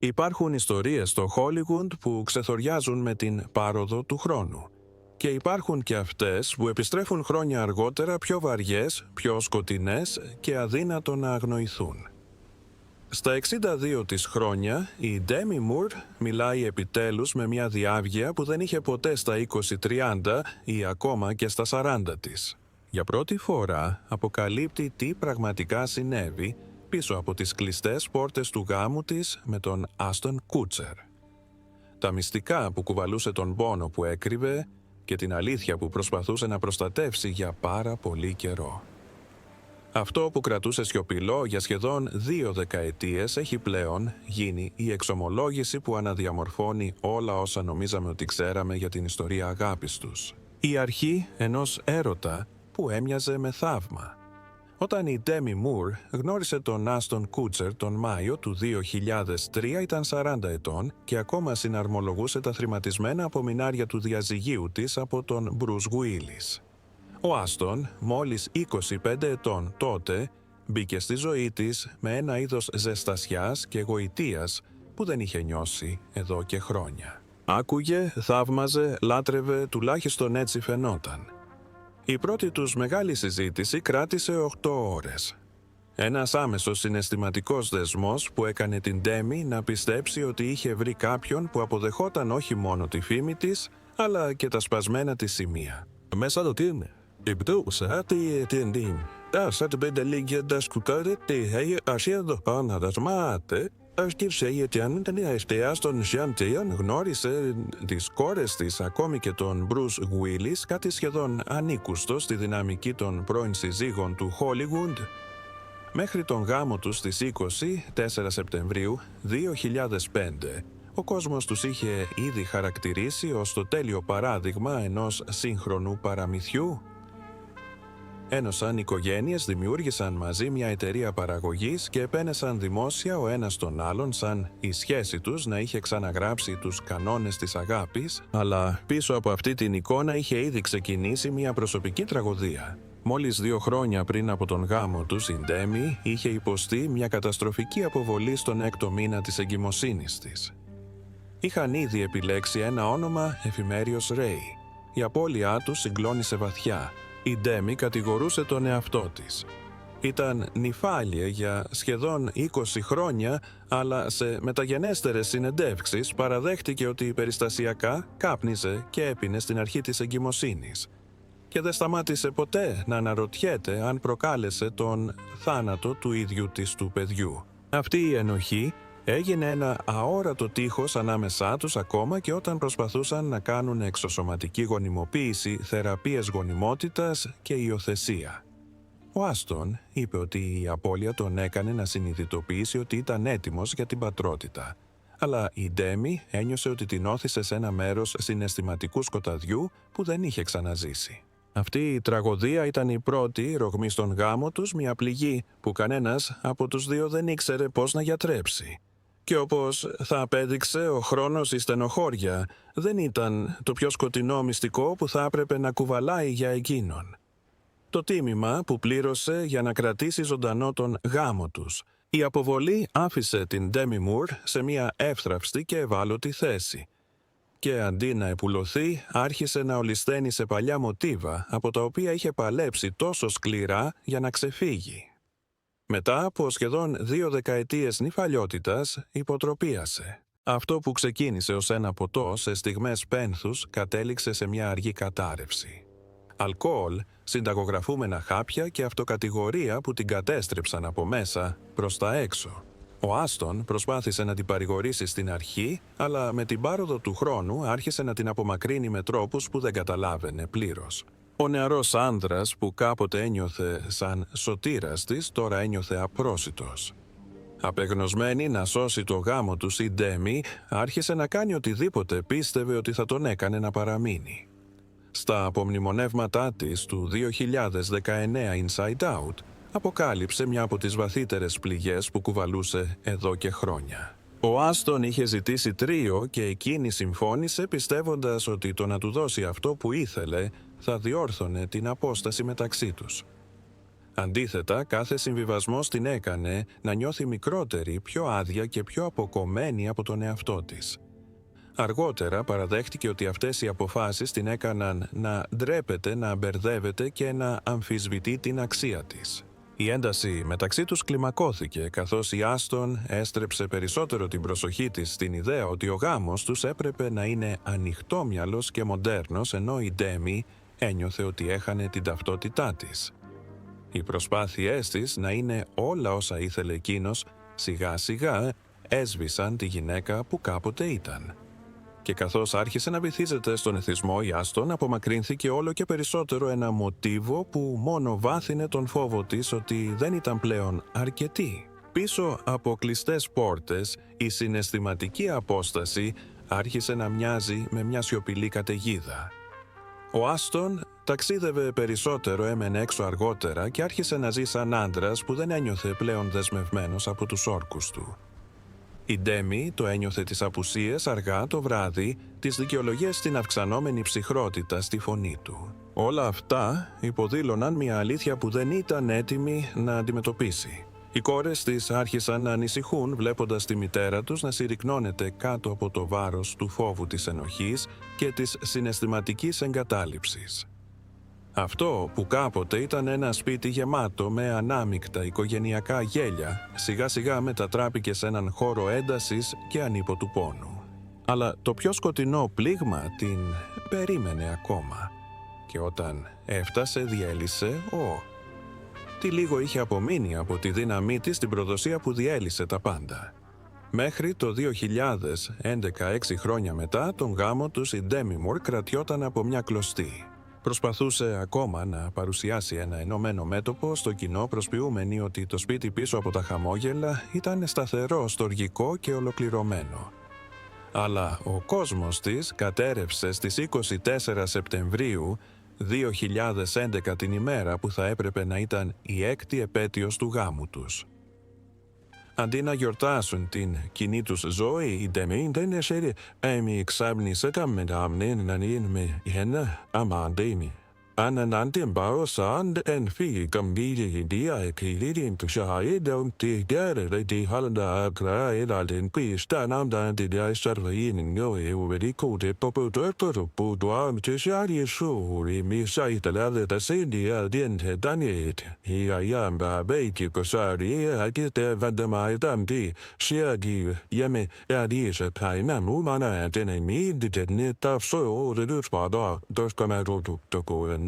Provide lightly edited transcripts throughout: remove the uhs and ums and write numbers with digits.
Υπάρχουν ιστορίες στο Hollywood που ξεθοριάζουν με την πάροδο του χρόνου. Και υπάρχουν και αυτές που επιστρέφουν χρόνια αργότερα πιο βαριές, πιο σκοτεινές και αδύνατο να αγνοηθούν. Στα 62 της χρόνια, η Demi Moore μιλάει επιτέλους με μια διάβγεια που δεν είχε ποτέ στα 20-30 ή ακόμα και στα 40 της. Για πρώτη φορά αποκαλύπτει τι πραγματικά συνέβη πίσω από τις κλειστές πόρτες του γάμου της με τον Άστον Κούτσερ. Τα μυστικά που κουβαλούσε τον πόνο που έκρυβε και την αλήθεια που προσπαθούσε να προστατεύσει για πάρα πολύ καιρό. Αυτό που κρατούσε σιωπηλό για σχεδόν 2 δεκαετίες έχει πλέον γίνει η εξομολόγηση που αναδιαμορφώνει όλα όσα νομίζαμε ότι ξέραμε για την ιστορία αγάπης τους. Η αρχή ενός έρωτα που έμοιαζε με θαύμα. Όταν η Demi Moore γνώρισε τον Άστον Κούτσερ τον Μάιο του 2003 ήταν 40 ετών και ακόμα συναρμολογούσε τα θρηματισμένα απομεινάρια του διαζυγίου της από τον Μπρους Γουίλις. Ο Άστον, μόλις 25 ετών τότε, μπήκε στη ζωή της με ένα είδος ζεστασιάς και γοητείας που δεν είχε νιώσει εδώ και χρόνια. Άκουγε, θαύμαζε, λάτρευε, τουλάχιστον έτσι φαινόταν. Η πρώτη τους μεγάλη συζήτηση κράτησε 8 ώρες. Ένας άμεσος συναισθηματικός δεσμός που έκανε την Ντέμι να πιστέψει ότι είχε βρει κάποιον που αποδεχόταν όχι μόνο τη φήμη της, αλλά και τα σπασμένα της σημεία. Μέσα το τι i bedåelse till en din. Där så att det ligger där skutade det här arsendo anades mate. Ασκήρ Σέγετιαν ήταν εστιάστον Ζιαντιαν γνώρισε τις κόρες της ακόμη και τον Μπρους Γουίλις, κάτι σχεδόν ανήκουστο στη δυναμική των πρώην συζύγων του Hollywood. Μέχρι τον γάμο τους στις 24 Σεπτεμβρίου 2005, ο κόσμος τους είχε ήδη χαρακτηρίσει ως το τέλειο παράδειγμα ενός σύγχρονου παραμυθιού. Ένωσαν οικογένειες, δημιούργησαν μαζί μια εταιρεία παραγωγής και επένεσαν δημόσια ο ένας τον άλλον σαν η σχέση τους να είχε ξαναγράψει τους κανόνες της αγάπης, αλλά πίσω από αυτή την εικόνα είχε ήδη ξεκινήσει μια προσωπική τραγωδία. Μόλις 2 χρόνια πριν από τον γάμο τους, η Ντέμι είχε υποστεί μια καταστροφική αποβολή στον 6ο μήνα της εγκυμοσύνης της. Είχαν ήδη επιλέξει ένα όνομα εφημέριος Ρέι. Η απώλειά του συγκλώνησε βαθιά. Η Ντέμι κατηγορούσε τον εαυτό της. Ήταν νηφάλιε για σχεδόν 20 χρόνια, αλλά σε μεταγενέστερες συνεντεύξεις παραδέχτηκε ότι περιστασιακά κάπνιζε και έπινε στην αρχή της εγκυμοσύνης. Και δεν σταμάτησε ποτέ να αναρωτιέται αν προκάλεσε τον θάνατο του ίδιου της του παιδιού. Αυτή η ενοχή έγινε ένα αόρατο τείχος ανάμεσά τους ακόμα και όταν προσπαθούσαν να κάνουν εξωσωματική γονιμοποίηση, θεραπείες γονιμότητας και υιοθεσία. Ο Άστον είπε ότι η απώλεια τον έκανε να συνειδητοποιήσει ότι ήταν έτοιμος για την πατρότητα. Αλλά η Ντέμι ένιωσε ότι την όθησε σε ένα μέρος συναισθηματικού σκοταδιού που δεν είχε ξαναζήσει. Αυτή η τραγωδία ήταν η πρώτη ρογμή στον γάμο τους, μια πληγή που κανένας από τους δύο δεν ήξερε πώς να γιατρέψει. Και όπως θα απέδειξε ο χρόνος, η στενοχώρια δεν ήταν το πιο σκοτεινό μυστικό που θα έπρεπε να κουβαλάει για εκείνον. Το τίμημα που πλήρωσε για να κρατήσει ζωντανό τον γάμο τους. Η αποβολή άφησε την Demi Moore σε μια εύθραυστη και ευάλωτη θέση. Και αντί να επουλωθεί, άρχισε να ολισθαίνει σε παλιά μοτίβα από τα οποία είχε παλέψει τόσο σκληρά για να ξεφύγει. Μετά από σχεδόν 2 δεκαετίες νηφαλιότητας, υποτροπίασε. Αυτό που ξεκίνησε ως ένα ποτό σε στιγμές πένθους κατέληξε σε μια αργή κατάρρευση. Αλκοόλ, συνταγογραφούμενα χάπια και αυτοκατηγορία που την κατέστρεψαν από μέσα προς τα έξω. Ο Άστον προσπάθησε να την παρηγορήσει στην αρχή, αλλά με την πάροδο του χρόνου άρχισε να την απομακρύνει με τρόπους που δεν καταλάβαινε πλήρως. Ο νεαρός άνδρας που κάποτε ένιωθε σαν σωτήρας της, τώρα ένιωθε απρόσιτος. Απεγνωσμένη να σώσει το γάμο του, η Ντέμι άρχισε να κάνει οτιδήποτε πίστευε ότι θα τον έκανε να παραμείνει. Στα απομνημονεύματά της του 2019 Inside Out, αποκάλυψε μια από τις βαθύτερες πληγές που κουβαλούσε εδώ και χρόνια. Ο Άστον είχε ζητήσει τρίο και εκείνη συμφώνησε πιστεύοντας ότι το να του δώσει αυτό που ήθελε θα διόρθωνε την απόσταση μεταξύ τους. Αντίθετα, κάθε συμβιβασμός την έκανε να νιώθει μικρότερη, πιο άδεια και πιο αποκομμένη από τον εαυτό της. Αργότερα παραδέχτηκε ότι αυτές οι αποφάσεις την έκαναν να ντρέπεται, να μπερδεύεται και να αμφισβητεί την αξία της. Η ένταση μεταξύ τους κλιμακώθηκε, καθώς η Άστον έστρεψε περισσότερο την προσοχή της στην ιδέα ότι ο γάμος τους έπρεπε να είναι ανοιχτόμυαλος και μοντέρνος, ενώ η Ντέμι ένιωθε ότι έχανε την ταυτότητά της. Οι προσπάθειές της να είναι όλα όσα ήθελε εκείνος, σιγά σιγά έσβησαν τη γυναίκα που κάποτε ήταν. Και καθώς άρχισε να βυθίζεται στον εθισμό, η Άστον απομακρύνθηκε όλο και περισσότερο ένα μοτίβο που μόνο βάθινε τον φόβο της ότι δεν ήταν πλέον αρκετή. Πίσω από κλειστές πόρτες, η συναισθηματική απόσταση άρχισε να μοιάζει με μια σιωπηλή καταιγίδα. Ο Άστον ταξίδευε περισσότερο, έμενε έξω αργότερα και άρχισε να ζει σαν άντρας που δεν ένιωθε πλέον δεσμευμένος από τους όρκους του. Η Ντέμι το ένιωθε τις απουσίες αργά το βράδυ, τις δικαιολογίες στην αυξανόμενη ψυχρότητα στη φωνή του. Όλα αυτά υποδήλωναν μια αλήθεια που δεν ήταν έτοιμη να αντιμετωπίσει. Οι κόρες της άρχισαν να ανησυχούν βλέποντας τη μητέρα τους να συρρυκνώνεται κάτω από το βάρος του φόβου της ενοχής και της συναισθηματικής εγκατάλειψης. Αυτό που κάποτε ήταν ένα σπίτι γεμάτο με ανάμεικτα οικογενειακά γέλια, σιγά σιγά μετατράπηκε σε έναν χώρο έντασης και ανίποτου πόνου. Αλλά το πιο σκοτεινό πλήγμα την περίμενε ακόμα. Και όταν έφτασε διέλυσε τι λίγο είχε απομείνει από τη δύναμή της στην προδοσία που διέλυσε τα πάντα. Μέχρι το 2011, 6 χρόνια μετά τον γάμο τους, η Ντέμι Μουρ κρατιόταν από μια κλωστή. Προσπαθούσε ακόμα να παρουσιάσει ένα ενωμένο μέτωπο στο κοινό, προσποιούμενη ότι το σπίτι πίσω από τα χαμόγελα ήταν σταθερό, στοργικό και ολοκληρωμένο. Αλλά ο κόσμος της κατέρευσε στις 24 Σεπτεμβρίου 2011, την ημέρα που θα έπρεπε να ήταν η 6η επέτειος του γάμου τους. Αντί να γιορτάσουν την κοινή τους ζωή, η Ντέμι δεν έσαιρε ξάπνισε τα μετάμνη να είναι με χένα αμαντήμι. Αν αντίν πάω σαν εν φύγει καμπίδι ιδία εκκλήριν του σαίδων τη γέρε τη χάλαντα ακρά έλαλεν πίσταν άμταν τη διασταρβήν νιώε ουβερικούτε ποποτόρτορο που το άμτεσιάρι σούρι μίσα ιταλάδε τα σέντια διέντε τανιέτ. Η αγιάμπα μπέικη κοσάρι ακίτε βανταμαϊτάμτι σιάγι γέμε αδίσε παϊνά μου μάνα τενεμί διτενε ταυσό ρεδούς παδά δοσκαμαρότου τοκοεν.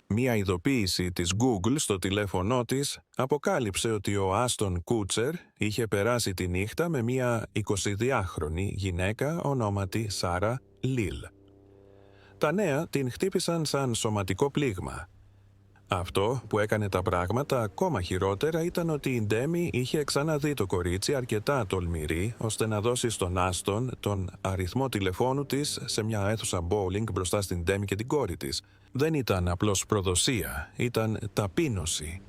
Μία ειδοποίηση της Google στο τηλέφωνό της αποκάλυψε ότι ο Άστον Κούτσερ είχε περάσει τη νύχτα με μία 22χρονη γυναίκα ονόματι Σάρα Λιλ. Τα νέα την χτύπησαν σαν σωματικό πλήγμα. Αυτό που έκανε τα πράγματα ακόμα χειρότερα ήταν ότι η Ντέμι είχε ξαναδεί το κορίτσι αρκετά τολμηρή ώστε να δώσει στον Άστον τον αριθμό τηλεφώνου της σε μια αίθουσα bowling μπροστά στην Ντέμι και την κόρη της. Δεν ήταν απλώς προδοσία, ήταν ταπείνωση.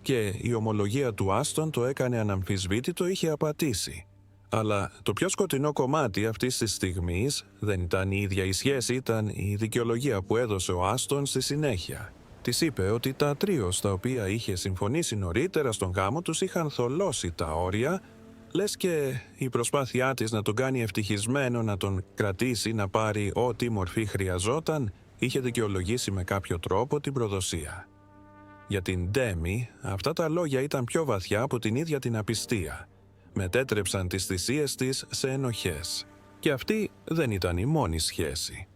Και η ομολογία του Άστον το έκανε αναμφισβήτητο, είχε απατήσει. Αλλά το πιο σκοτεινό κομμάτι αυτής της στιγμής δεν ήταν η ίδια η σχέση, ήταν η δικαιολογία που έδωσε ο Άστον στη συνέχεια. Της είπε ότι τα τρίο στα οποία είχε συμφωνήσει νωρίτερα στον γάμο τους είχαν θολώσει τα όρια, λες και η προσπάθειά της να τον κάνει ευτυχισμένο, να τον κρατήσει, να πάρει ό,τι μορφή χρειαζόταν, είχε δικαιολογήσει με κάποιο τρόπο την προδοσία. Για την Ντέμι, αυτά τα λόγια ήταν πιο βαθιά από την ίδια την απιστία. Μετέτρεψαν τις θυσίες της σε ενοχές. Και αυτή δεν ήταν η μόνη σχέση.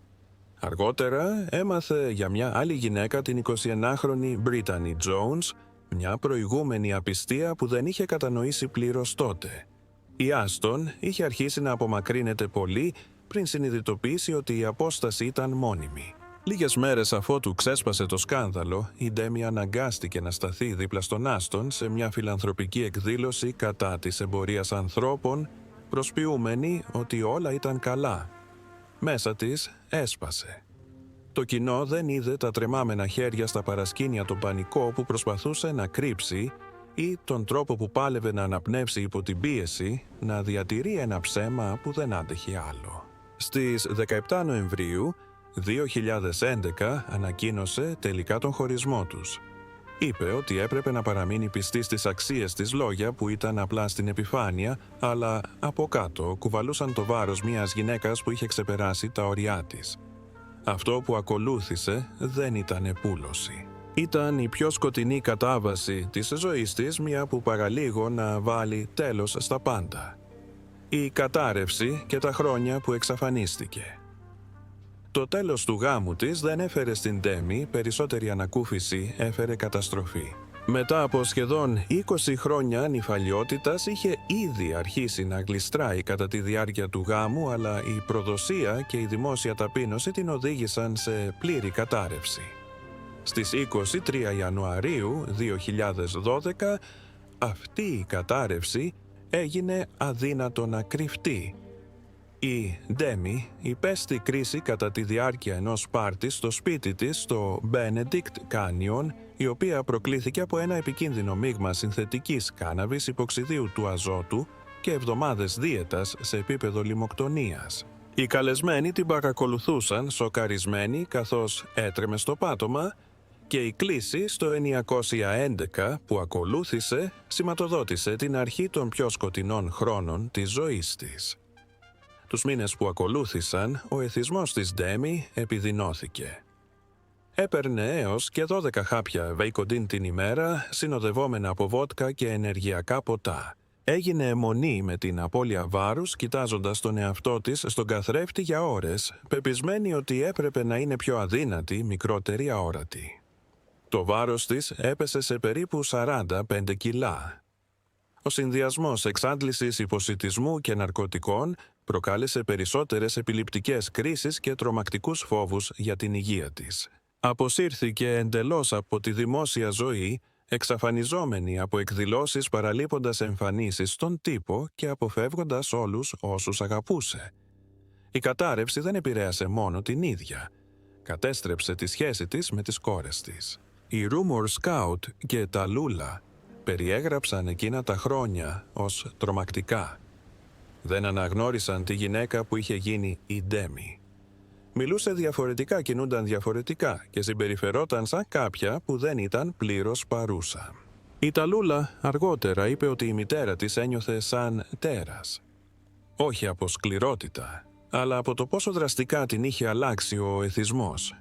Αργότερα έμαθε για μια άλλη γυναίκα, την 21χρονη Brittany Jones, μια προηγούμενη απιστία που δεν είχε κατανοήσει πλήρως τότε. Η Άστον είχε αρχίσει να απομακρύνεται πολύ πριν συνειδητοποιήσει ότι η απόσταση ήταν μόνιμη. Λίγες μέρες αφότου ξέσπασε το σκάνδαλο, η Ντέμι αναγκάστηκε να σταθεί δίπλα στον Άστον σε μια φιλανθρωπική εκδήλωση κατά της εμπορίας ανθρώπων, προσποιούμενη ότι όλα ήταν καλά. Μέσα της έσπασε. Το κοινό δεν είδε τα τρεμάμενα χέρια στα παρασκήνια, τον πανικό που προσπαθούσε να κρύψει ή τον τρόπο που πάλευε να αναπνεύσει υπό την πίεση, να διατηρεί ένα ψέμα που δεν άντεχε άλλο. Στις 17 Νοεμβρίου 2011 ανακοίνωσε τελικά τον χωρισμό τους. Είπε ότι έπρεπε να παραμείνει πιστή στις αξίες της λόγια που ήταν απλά στην επιφάνεια, αλλά από κάτω κουβαλούσαν το βάρος μιας γυναίκας που είχε ξεπεράσει τα όρια της. Αυτό που ακολούθησε δεν ήταν επούλωση. Ήταν η πιο σκοτεινή κατάβαση της ζωής της, μια που παραλίγο να βάλει τέλος στα πάντα. Η κατάρρευση και τα χρόνια που εξαφανίστηκε. Το τέλος του γάμου της δεν έφερε στην Ντέμι περισσότερη ανακούφιση, έφερε καταστροφή. Μετά από σχεδόν 20 χρόνια νηφαλιότητας είχε ήδη αρχίσει να γλιστράει κατά τη διάρκεια του γάμου, αλλά η προδοσία και η δημόσια ταπείνωση την οδήγησαν σε πλήρη κατάρρευση. Στις 23 Ιανουαρίου 2012 αυτή η κατάρρευση έγινε αδύνατο να κρυφτεί. Η Ντέμι υπέστη κρίση κατά τη διάρκεια ενός πάρτι στο σπίτι της στο Benedict Canyon, η οποία προκλήθηκε από ένα επικίνδυνο μείγμα συνθετικής κάναβης, υποξιδίου του αζότου και εβδομάδες δίαιτας σε επίπεδο λιμοκτονίας. Οι καλεσμένοι την παρακολουθούσαν σοκαρισμένοι καθώς έτρεμε στο πάτωμα και η κλήση στο 911 που ακολούθησε σηματοδότησε την αρχή των πιο σκοτεινών χρόνων της ζωής της. Τους μήνες που ακολούθησαν, ο εθισμός της Ντέμι επιδεινώθηκε. Έπαιρνε έως και 12 χάπια βεϊκοντίν την ημέρα, συνοδευόμενα από βότκα και ενεργειακά ποτά. Έγινε αιμονή με την απώλεια βάρους, κοιτάζοντας τον εαυτό της στον καθρέφτη για ώρες, πεπισμένη ότι έπρεπε να είναι πιο αδύνατη, μικρότερη, αόρατη. Το βάρος της έπεσε σε περίπου 45 κιλά. Ο συνδυασμός εξάντλησης υποσιτισμού και ναρκωτικών προκάλεσε περισσότερες επιληπτικές κρίσεις και τρομακτικούς φόβους για την υγεία της. Αποσύρθηκε εντελώς από τη δημόσια ζωή, εξαφανιζόμενη από εκδηλώσεις, παραλείποντας εμφανίσεις στον τύπο και αποφεύγοντας όλους όσους αγαπούσε. Η κατάρρευση δεν επηρέασε μόνο την ίδια. Κατέστρεψε τη σχέση της με τις κόρες της. Η Rumor Scout και τα Λούλα περιέγραψαν εκείνα τα χρόνια ως τρομακτικά. Δεν αναγνώρισαν τη γυναίκα που είχε γίνει η Ντέμι. Μιλούσε διαφορετικά, κινούνταν διαφορετικά και συμπεριφερόταν σαν κάποια που δεν ήταν πλήρως παρούσα. Η Ταλούλα αργότερα είπε ότι η μητέρα της ένιωθε σαν τέρας. Όχι από σκληρότητα, αλλά από το πόσο δραστικά την είχε αλλάξει ο εθισμός.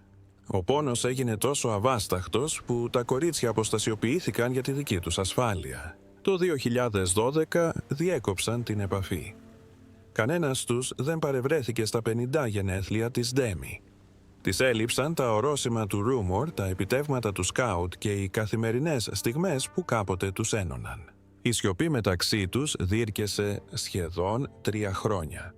Ο πόνος έγινε τόσο αβάσταχτος που τα κορίτσια αποστασιοποιήθηκαν για τη δική τους ασφάλεια. Το 2012 διέκοψαν την επαφή. Κανένας τους δεν παρευρέθηκε στα 50 γενέθλια της Ντέμι. Της έλειψαν τα ορόσημα του Rumor, τα επιτεύγματα του Scout και οι καθημερινές στιγμές που κάποτε τους ένωναν. Η σιωπή μεταξύ τους διήρκεσε σχεδόν 3 χρόνια.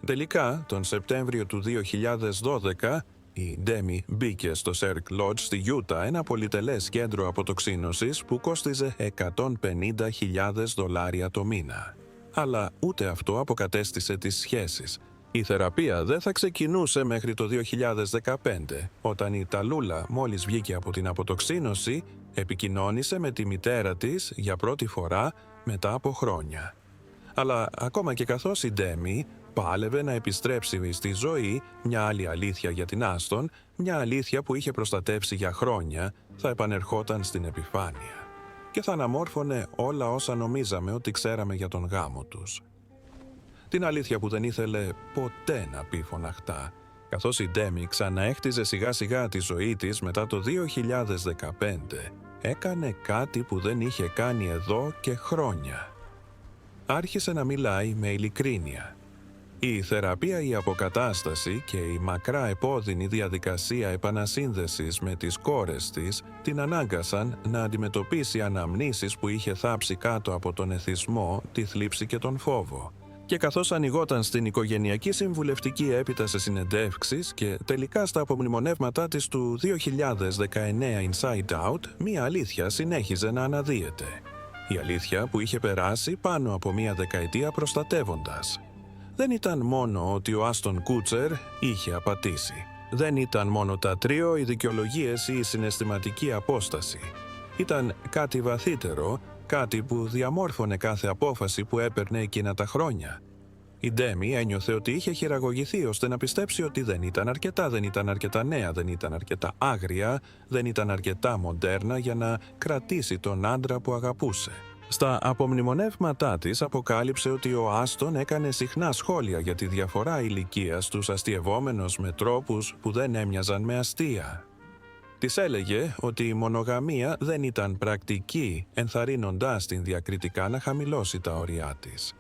Τελικά, τον Σεπτέμβριο του 2012, η Ντέμι μπήκε στο Σέρκ Λότζ στη Γιούτα, ένα πολυτελές κέντρο αποτοξίνωσης που κόστιζε $150,000 το μήνα. Αλλά ούτε αυτό αποκατέστησε τις σχέσεις. Η θεραπεία δεν θα ξεκινούσε μέχρι το 2015, όταν η Ταλούλα μόλις βγήκε από την αποτοξίνωση, επικοινώνησε με τη μητέρα της για πρώτη φορά μετά από χρόνια. Αλλά ακόμα και καθώς η Ντέμι πάλευε να επιστρέψει στη ζωή, μια άλλη αλήθεια για την Άστον, μια αλήθεια που είχε προστατεύσει για χρόνια, θα επανερχόταν στην επιφάνεια και θα αναμόρφωνε όλα όσα νομίζαμε ότι ξέραμε για τον γάμο τους. Την αλήθεια που δεν ήθελε ποτέ να πει φωναχτά, καθώς η Ντέμι ξαναέχτιζε σιγά σιγά τη ζωή της μετά το 2015, έκανε κάτι που δεν είχε κάνει εδώ και χρόνια. Άρχισε να μιλάει με ειλικρίνεια. Η θεραπεία, η αποκατάσταση και η μακρά επώδυνη διαδικασία επανασύνδεσης με τις κόρες της την ανάγκασαν να αντιμετωπίσει αναμνήσεις που είχε θάψει κάτω από τον εθισμό, τη θλίψη και τον φόβο. Και καθώς ανοιγόταν στην οικογενειακή συμβουλευτική έπειτα σε συνεντεύξεις και τελικά στα απομνημονεύματά της του 2019 Inside Out, μία αλήθεια συνέχιζε να αναδύεται. Η αλήθεια που είχε περάσει πάνω από μία δεκαετία προστατεύοντας. Δεν ήταν μόνο ότι ο Άστον Κούτσερ είχε απατήσει. Δεν ήταν μόνο τα τρίο, οι δικαιολογίες ή η συναισθηματική απόσταση. Ήταν κάτι βαθύτερο, κάτι που διαμόρφωνε κάθε απόφαση που έπαιρνε εκείνα τα χρόνια. Η Ντέμι ένιωθε ότι είχε χειραγωγηθεί ώστε να πιστέψει ότι δεν ήταν αρκετά νέα, δεν ήταν αρκετά άγρια, δεν ήταν αρκετά μοντέρνα για να κρατήσει τον άντρα που αγαπούσε. Στα απομνημονεύματά της αποκάλυψε ότι ο Άστον έκανε συχνά σχόλια για τη διαφορά ηλικίας τους, αστειευόμενος με τρόπους που δεν έμοιαζαν με αστεία. Της έλεγε ότι η μονογαμία δεν ήταν πρακτική, ενθαρρύνοντάς την διακριτικά να χαμηλώσει τα όρια της.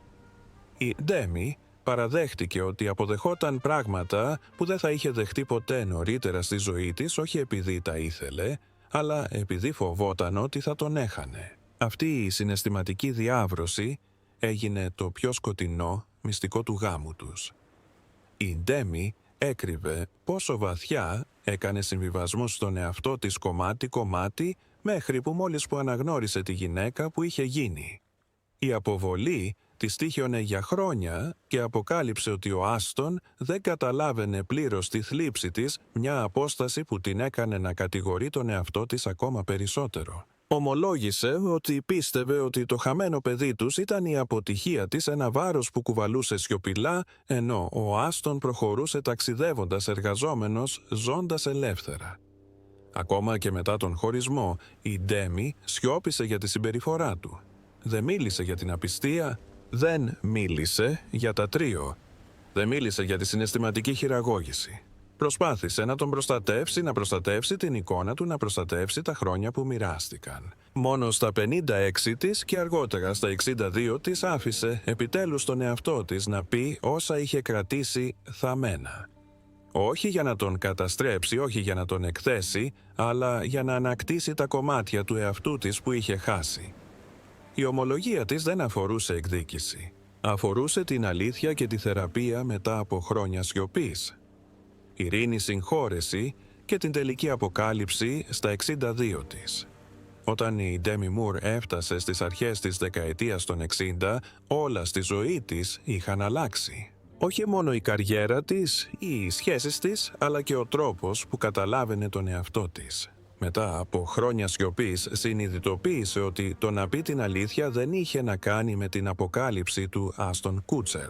Η Ντέμι παραδέχτηκε ότι αποδεχόταν πράγματα που δεν θα είχε δεχτεί ποτέ νωρίτερα στη ζωή της, όχι επειδή τα ήθελε, αλλά επειδή φοβόταν ότι θα τον έχανε. Αυτή η συναισθηματική διάβρωση έγινε το πιο σκοτεινό μυστικό του γάμου τους. Η Ντέμι έκρυβε πόσο βαθιά έκανε συμβιβασμούς στον εαυτό της κομμάτι-κομμάτι μέχρι που μόλις που αναγνώρισε τη γυναίκα που είχε γίνει. Η αποβολή της τύχιωνε για χρόνια και αποκάλυψε ότι ο Άστον δεν καταλάβαινε πλήρως τη θλίψη της, μια απόσταση που την έκανε να κατηγορεί τον εαυτό της ακόμα περισσότερο. Ομολόγησε ότι πίστευε ότι το χαμένο παιδί τους ήταν η αποτυχία της, ένα βάρος που κουβαλούσε σιωπηλά, ενώ ο Άστον προχωρούσε ταξιδεύοντας εργαζόμενος, ζώντας ελεύθερα. Ακόμα και μετά τον χωρισμό, η Ντέμι σιώπησε για τη συμπεριφορά του. Δεν μίλησε για την απιστία, δεν μίλησε για τα τρίο, δεν μίλησε για τη συναισθηματική χειραγώγηση. Προσπάθησε να τον προστατεύσει, να προστατεύσει την εικόνα του, να προστατεύσει τα χρόνια που μοιράστηκαν. Μόνο στα 56 της και αργότερα στα 62 της άφησε επιτέλους τον εαυτό της να πει όσα είχε κρατήσει θαμμένα. Όχι για να τον καταστρέψει, όχι για να τον εκθέσει, αλλά για να ανακτήσει τα κομμάτια του εαυτού της που είχε χάσει. Η ομολογία της δεν αφορούσε εκδίκηση. Αφορούσε την αλήθεια και τη θεραπεία μετά από χρόνια σιωπής. Ειρήνη, συγχώρεση και την τελική αποκάλυψη στα 62 της. Όταν η Ντέμι Μουρ έφτασε στις αρχές της δεκαετίας των 60, όλα στη ζωή της είχαν αλλάξει. Όχι μόνο η καριέρα της ή οι σχέσεις της, αλλά και ο τρόπος που καταλάβαινε τον εαυτό της. Μετά από χρόνια σιωπής, συνειδητοποίησε ότι το να πει την αλήθεια δεν είχε να κάνει με την αποκάλυψη του Άστον Κούτσερ.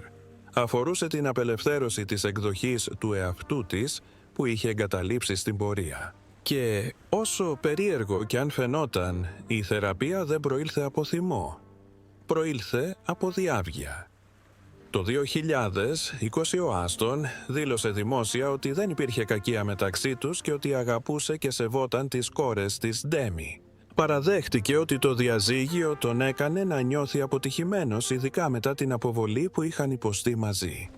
Αφορούσε την απελευθέρωση της εκδοχής του εαυτού της που είχε εγκαταλείψει στην πορεία. Και όσο περίεργο κι αν φαινόταν, η θεραπεία δεν προήλθε από θυμό. Προήλθε από διάβγεια. Το 2020 ο Άστον δήλωσε δημόσια ότι δεν υπήρχε κακία μεταξύ τους και ότι αγαπούσε και σεβόταν τις κόρες της Ντέμι. Παραδέχτηκε ότι το διαζύγιο τον έκανε να νιώθει αποτυχημένος, ειδικά μετά την αποβολή που είχαν υποστεί μαζί.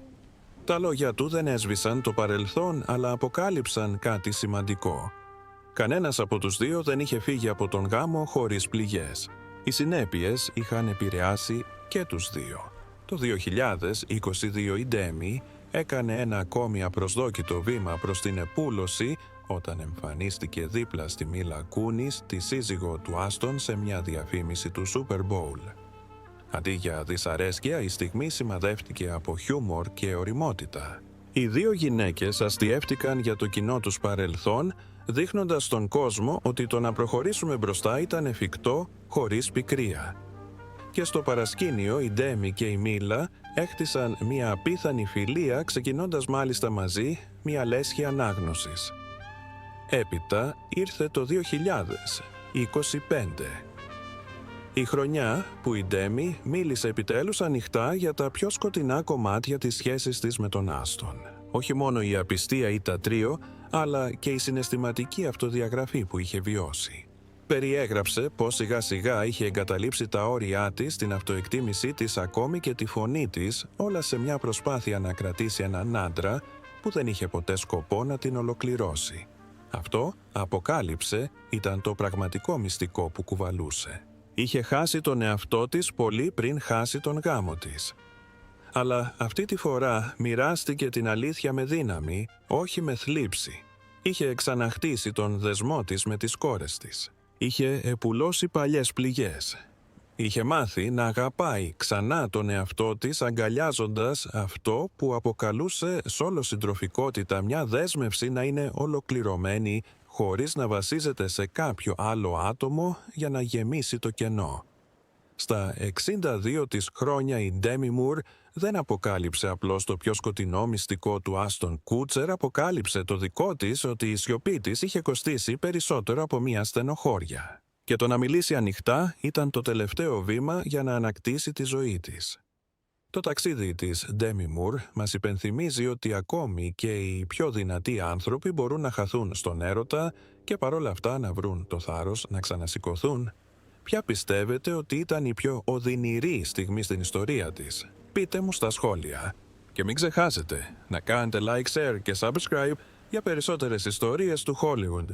Τα λόγια του δεν έσβησαν το παρελθόν, αλλά αποκάλυψαν κάτι σημαντικό. Κανένας από τους δύο δεν είχε φύγει από τον γάμο χωρίς πληγές. Οι συνέπειες είχαν επηρεάσει και τους δύο. Το 2022 η Ντέμι έκανε ένα ακόμη απροσδόκητο βήμα προς την επούλωση όταν εμφανίστηκε δίπλα στη Μίλα Κούνις, τη σύζυγο του Άστον, σε μια διαφήμιση του Super Bowl. Αντί για δυσαρέσκεια, η στιγμή σημαδεύτηκε από χιούμορ και ωριμότητα. Οι δύο γυναίκες αστιεύτηκαν για το κοινό τους παρελθόν, δείχνοντας στον κόσμο ότι το να προχωρήσουμε μπροστά ήταν εφικτό χωρίς πικρία. Και στο παρασκήνιο η Ντέμι και η Μίλα έχτισαν μια απίθανη φιλία, ξεκινώντας μάλιστα μαζί μια λέσχη ανάγνωσης. Έπειτα ήρθε το 2025. Η χρονιά που η Ντέμι μίλησε επιτέλους ανοιχτά για τα πιο σκοτεινά κομμάτια της σχέσης της με τον Άστον. Όχι μόνο η απιστία ή τα τρίο, αλλά και η συναισθηματική αυτοδιαγραφή που είχε βιώσει. Περιέγραψε πως σιγά σιγά είχε εγκαταλείψει τα όρια της, την αυτοεκτίμησή της, ακόμη και τη φωνή της, όλα σε μια προσπάθεια να κρατήσει έναν άντρα που δεν είχε ποτέ σκοπό να την ολοκληρώσει. Αυτό, αποκάλυψε, ήταν το πραγματικό μυστικό που κουβαλούσε. Είχε χάσει τον εαυτό της πολύ πριν χάσει τον γάμο της. Αλλά αυτή τη φορά μοιράστηκε την αλήθεια με δύναμη, όχι με θλίψη. Είχε ξαναχτίσει τον δεσμό της με τις κόρες της. Είχε επουλώσει παλιές πληγές. Είχε μάθει να αγαπάει ξανά τον εαυτό της, αγκαλιάζοντας αυτό που αποκαλούσε σ' όλο συντροφικότητα μια δέσμευση να είναι ολοκληρωμένη, χωρίς να βασίζεται σε κάποιο άλλο άτομο για να γεμίσει το κενό. Στα 62 της χρόνια η Ντέμι Μουρ δεν αποκάλυψε απλώς το πιο σκοτεινό μυστικό του Άστον Κούτσερ, αποκάλυψε το δικό της ότι η σιωπή της είχε κοστίσει περισσότερο από μία στενοχώρια. Και το να μιλήσει ανοιχτά ήταν το τελευταίο βήμα για να ανακτήσει τη ζωή της. Το ταξίδι της Ντέμι Μουρ μας υπενθυμίζει ότι ακόμη και οι πιο δυνατοί άνθρωποι μπορούν να χαθούν στον έρωτα και παρόλα αυτά να βρουν το θάρρος να ξανασηκωθούν. Ποια πιστεύετε ότι ήταν η πιο οδυνηρή στιγμή στην ιστορία της? Πείτε μου στα σχόλια. Και μην ξεχάσετε να κάνετε like, share και subscribe για περισσότερες ιστορίες του Hollywood.